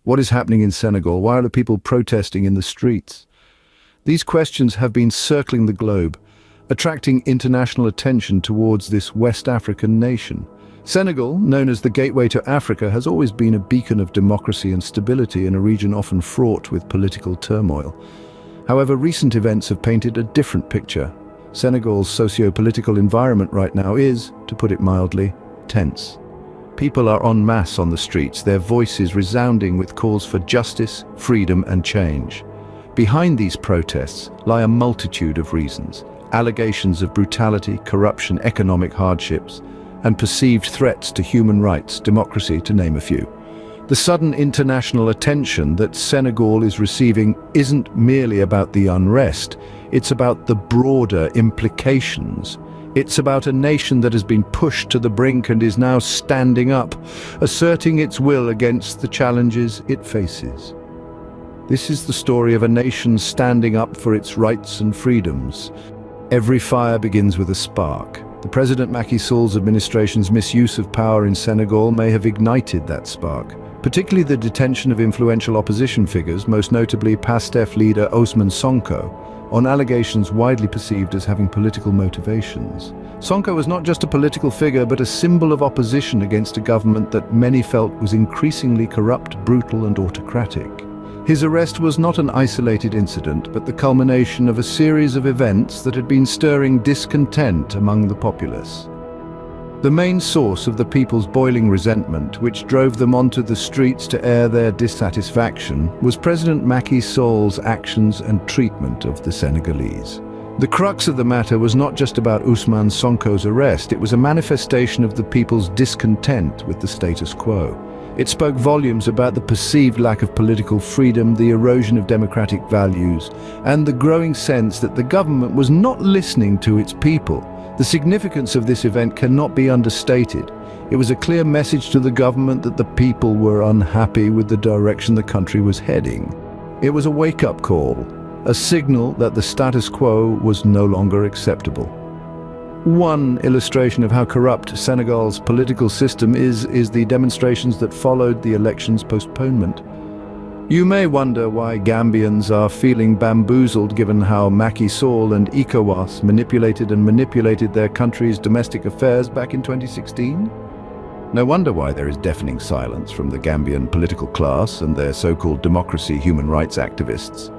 What is happening in Senegal? Why are the people protesting in the streets? These questions have been circling the globe, attracting international attention towards this West African nation. Senegal, known as the gateway to Africa, has always been a beacon of democracy and stability in a region often fraught with political turmoil. However, recent events have painted a different picture. Senegal's socio-political environment right now is, to put it mildly, tense. People are en masse on the streets, their voices resounding with calls for justice, freedom and change. Behind these protests lie a multitude of reasons: allegations of brutality, corruption, economic hardships, and perceived threats to human rights, democracy, to name a few. The sudden international attention that Senegal is receiving isn't merely about the unrest, it's about the broader implications. It's about a nation that has been pushed to the brink and is now standing up, asserting its will against the challenges it faces. This is the story of a nation standing up for its rights and freedoms. Every fire begins with a spark. The President Macky Sall's administration's misuse of power in Senegal may have ignited that spark, particularly the detention of influential opposition figures, most notably PASTEF leader Ousmane Sonko, on allegations widely perceived as having political motivations. Sonko was not just a political figure, but a symbol of opposition against a government that many felt was increasingly corrupt, brutal and autocratic. His arrest was not an isolated incident, but the culmination of a series of events that had been stirring discontent among the populace. The main source of the people's boiling resentment, which drove them onto the streets to air their dissatisfaction, was President Macky Sall's actions and treatment of the Senegalese. The crux of the matter was not just about Ousmane Sonko's arrest, it was a manifestation of the people's discontent with the status quo. It spoke volumes about the perceived lack of political freedom, the erosion of democratic values, and the growing sense that the government was not listening to its people. The significance of this event cannot be understated. It was a clear message to the government that the people were unhappy with the direction the country was heading. It was a wake-up call, a signal that the status quo was no longer acceptable. One illustration of how corrupt Senegal's political system is the demonstrations that followed the election's postponement. You may wonder why Gambians are feeling bamboozled given how Macky Sall and ECOWAS manipulated their country's domestic affairs back in 2016. No wonder why there is deafening silence from the Gambian political class and their so-called democracy human rights activists.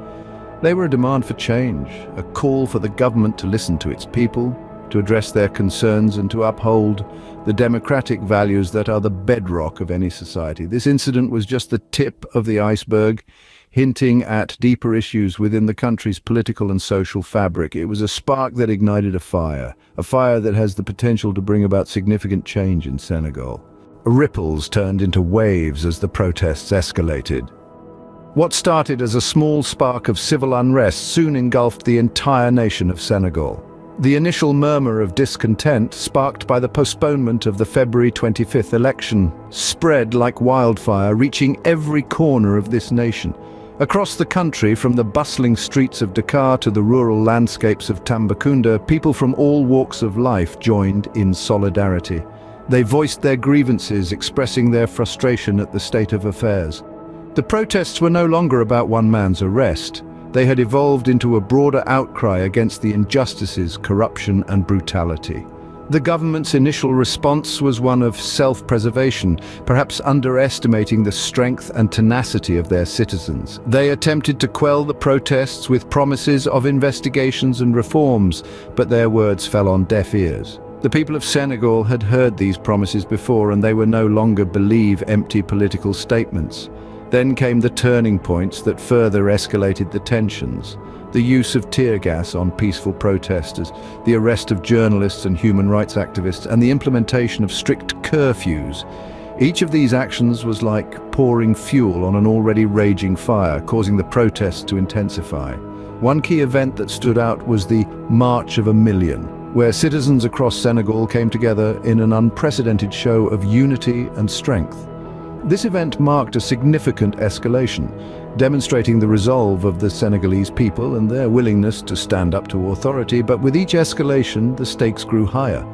They were a demand for change, a call for the government to listen to its people, to address their concerns and to uphold the democratic values that are the bedrock of any society. This incident was just the tip of the iceberg, hinting at deeper issues within the country's political and social fabric. It was a spark that ignited a fire that has the potential to bring about significant change in Senegal. Ripples turned into waves as the protests escalated. What started as a small spark of civil unrest soon engulfed the entire nation of Senegal. The initial murmur of discontent, sparked by the postponement of the February 25th election, spread like wildfire, reaching every corner of this nation. Across the country, from the bustling streets of Dakar to the rural landscapes of Tambacounda, people from all walks of life joined in solidarity. They voiced their grievances, expressing their frustration at the state of affairs. The protests were no longer about one man's arrest. They had evolved into a broader outcry against the injustices, corruption and brutality. The government's initial response was one of self-preservation, perhaps underestimating the strength and tenacity of their citizens. They attempted to quell the protests with promises of investigations and reforms, but their words fell on deaf ears. The people of Senegal had heard these promises before, and they were no longer believe empty political statements. Then came the turning points that further escalated the tensions. The use of tear gas on peaceful protesters, the arrest of journalists and human rights activists, and the implementation of strict curfews. Each of these actions was like pouring fuel on an already raging fire, causing the protests to intensify. One key event that stood out was the March of a Million, where citizens across Senegal came together in an unprecedented show of unity and strength. This event marked a significant escalation, demonstrating the resolve of the Senegalese people and their willingness to stand up to authority, but with each escalation, the stakes grew higher.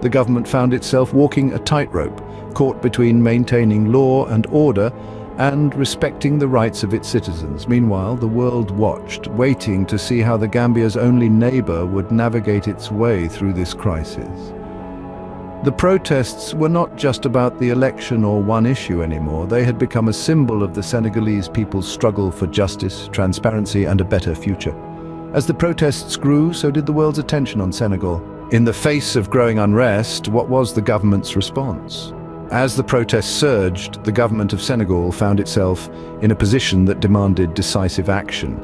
The government found itself walking a tightrope, caught between maintaining law and order and respecting the rights of its citizens. Meanwhile, the world watched, waiting to see how the Gambia's only neighbor would navigate its way through this crisis. The protests were not just about the election or one issue anymore. They had become a symbol of the Senegalese people's struggle for justice, transparency, and a better future. As the protests grew, so did the world's attention on Senegal. In the face of growing unrest, what was the government's response? As the protests surged, the government of Senegal found itself in a position that demanded decisive action.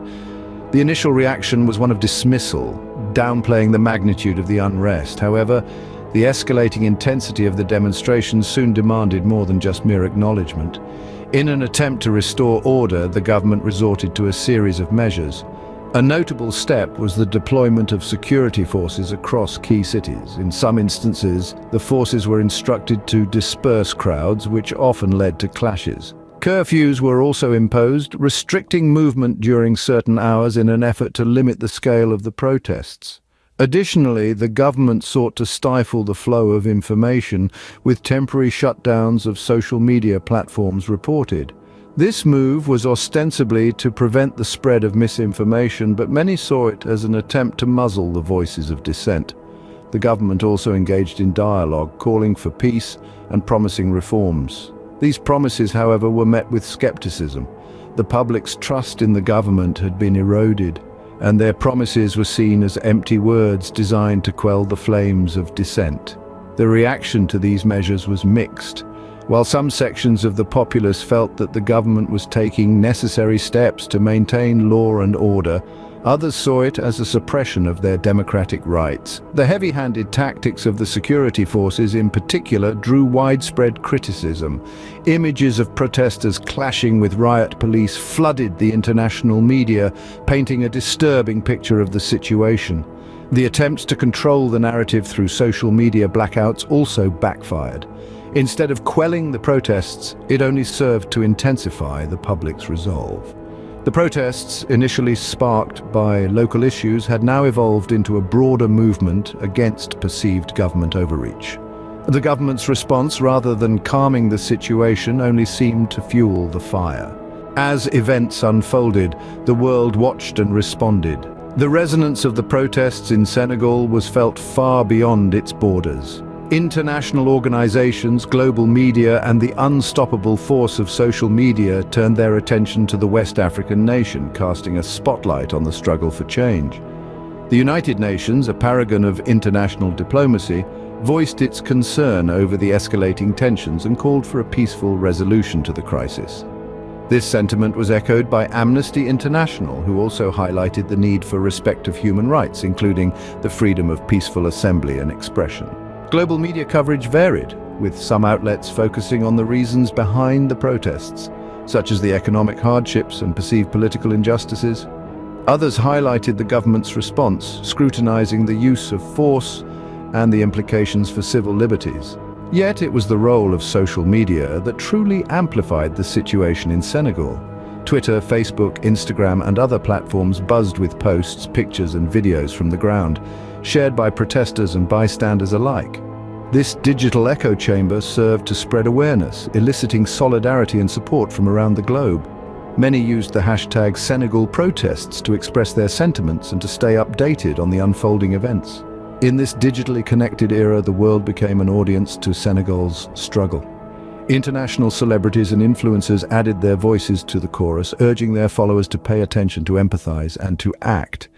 The initial reaction was one of dismissal, downplaying the magnitude of the unrest. However, the escalating intensity of the demonstrations soon demanded more than just mere acknowledgement. In an attempt to restore order, the government resorted to a series of measures. A notable step was the deployment of security forces across key cities. In some instances, the forces were instructed to disperse crowds, which often led to clashes. Curfews were also imposed, restricting movement during certain hours in an effort to limit the scale of the protests. Additionally, the government sought to stifle the flow of information, with temporary shutdowns of social media platforms reported. This move was ostensibly to prevent the spread of misinformation, but many saw it as an attempt to muzzle the voices of dissent. The government also engaged in dialogue, calling for peace and promising reforms. These promises, however, were met with skepticism. The public's trust in the government had been eroded, and their promises were seen as empty words designed to quell the flames of dissent. The reaction to these measures was mixed. While some sections of the populace felt that the government was taking necessary steps to maintain law and order, others saw it as a suppression of their democratic rights. The heavy-handed tactics of the security forces in particular drew widespread criticism. Images of protesters clashing with riot police flooded the international media, painting a disturbing picture of the situation. The attempts to control the narrative through social media blackouts also backfired. Instead of quelling the protests, it only served to intensify the public's resolve. The protests, initially sparked by local issues, had now evolved into a broader movement against perceived government overreach. The government's response, rather than calming the situation, only seemed to fuel the fire. As events unfolded, the world watched and responded. The resonance of the protests in Senegal was felt far beyond its borders. International organizations, global media, and the unstoppable force of social media turned their attention to the West African nation, casting a spotlight on the struggle for change. The United Nations, a paragon of international diplomacy, voiced its concern over the escalating tensions and called for a peaceful resolution to the crisis. This sentiment was echoed by Amnesty International, who also highlighted the need for respect of human rights, including the freedom of peaceful assembly and expression. Global media coverage varied, with some outlets focusing on the reasons behind the protests, such as the economic hardships and perceived political injustices. Others highlighted the government's response, scrutinizing the use of force and the implications for civil liberties. Yet it was the role of social media that truly amplified the situation in Senegal. Twitter, Facebook, Instagram, and other platforms buzzed with posts, pictures, and videos from the ground, shared by protesters and bystanders alike. This digital echo chamber served to spread awareness, eliciting solidarity and support from around the globe. Many used the hashtag Senegal protests to express their sentiments and to stay updated on the unfolding events. In this digitally connected era, the world became an audience to Senegal's struggle. International celebrities and influencers added their voices to the chorus, urging their followers to pay attention, to empathize, and to act.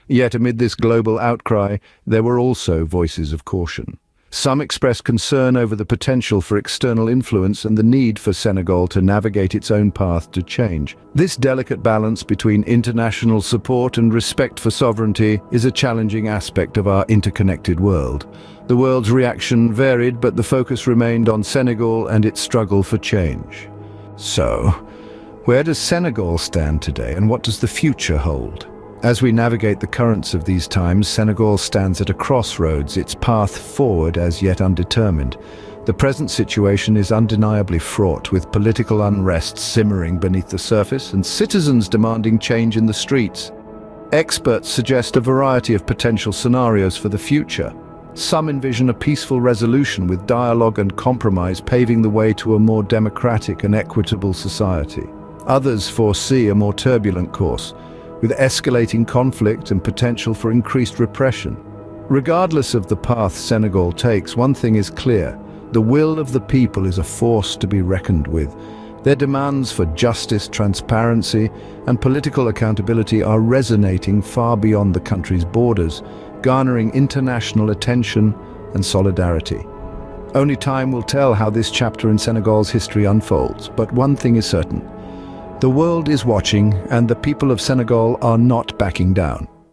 Yet amid this global outcry, there were also voices of caution. Some expressed concern over the potential for external influence and the need for Senegal to navigate its own path to change. This delicate balance between international support and respect for sovereignty is a challenging aspect of our interconnected world. The world's reaction varied, but the focus remained on Senegal and its struggle for change. So, where does Senegal stand today, and what does the future hold? As we navigate the currents of these times, Senegal stands at a crossroads, its path forward as yet undetermined. The present situation is undeniably fraught, with political unrest simmering beneath the surface and citizens demanding change in the streets. Experts suggest a variety of potential scenarios for the future. Some envision a peaceful resolution with dialogue and compromise paving the way to a more democratic and equitable society. Others foresee a more turbulent course, with escalating conflict and potential for increased repression. Regardless of the path Senegal takes, one thing is clear: the will of the people is a force to be reckoned with. Their demands for justice, transparency, and political accountability are resonating far beyond the country's borders, garnering international attention and solidarity. Only time will tell how this chapter in Senegal's history unfolds, but one thing is certain: the world is watching, and the people of Senegal are not backing down.